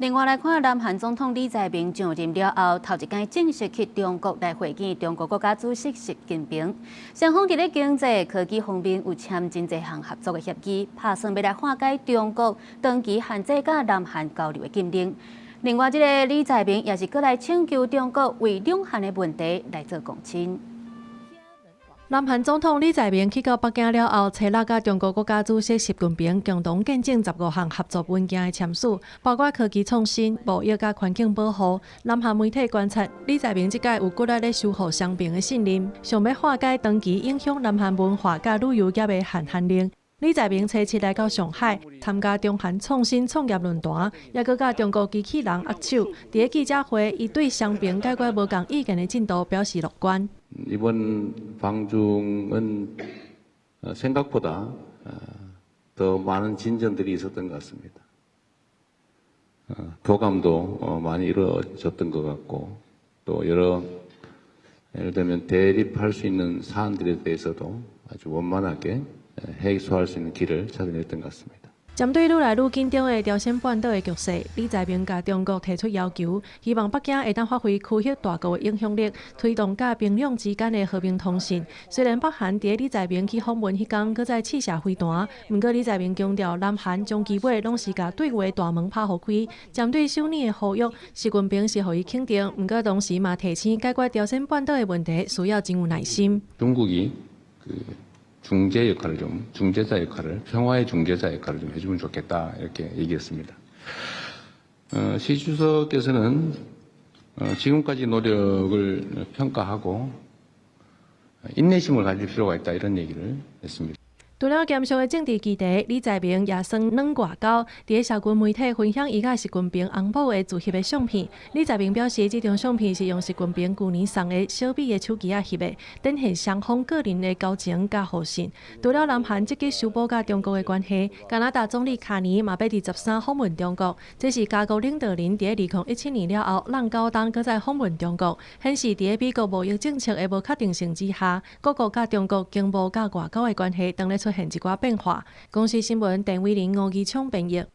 另外来看，南韩总统李在明上任了后，头一天正式去中国来会见中国国家主席习近平。双方伫咧经济、科技方面有签真侪项合作的协议，打算要来化解中国长期限制甲南韩交流的禁令。另外，这个李在明也是过来请求中国为两韩的问题来做共亲。 南韩总统李在明去到北京了后，找六甲中国国家主席习近平共同见证15项合作文件的签署，包括科技创新、贸易甲环境保护。南韩媒体观察，李在明这届有骨力咧修复双边的信任，想要化解长期影响南韩文化甲旅游业的限韩令。李在明初7来到上海参加中韩创新创业论坛，也佮中国机器人握手。伫记者会，伊对双边解决无共意见的进度表示乐观。 이번 방중은 생각보다 더 많은 진전들이 있었던 것 같습니다. 교감도 많이 이루어졌던 것 같고 또 여러 예를 들면 대립할 수 있는 사안들에 대해서도 아주 원만하게 해소할 수 있는 길을 찾아냈던 것 같습니다. 针对愈来愈紧张的朝鲜半岛的局势，李在明甲中国提出要求，希望北京会当发挥区域大国的影响力，推动甲平壤之间的和平通信。虽然北韩伫李在明去访问迄天，搁再试射飞弹，不过李在明强调，南韩长期尾拢是甲对话大门拍互开。针对首尔的呼吁，习近平是予伊肯定，不过同时嘛提醒解决朝鲜半岛的问题需要真有耐心。 중재 역할을 중재자 역할을, 평화의 중재자 역할을 좀 해주면 좋겠다, 이렇게 얘기했습니다. 시 주석께서는 지금까지 노력을 평가하고 인내심을 가질 필요가 있다, 이런 얘기를 했습니다. 除了严肃的政治议题，李在明也算软外交。伫社群媒体分享伊甲习近平红包的自翕的相片。李在明表示，这张相片是用习近平去年送的小米的手机翕的，展现双方个人的交情甲互信。除了南韩积极修补甲中国的关系，加拿大总理卡尼嘛要伫13访问中国，这是加国领导人伫2017年了后，让高档搁再访问中国，显示伫美国贸易政策的无确定性之下，各国甲中国经贸甲外交的关系当咧出现一寡变化。公司新闻，陈伟林、吴义昌编译。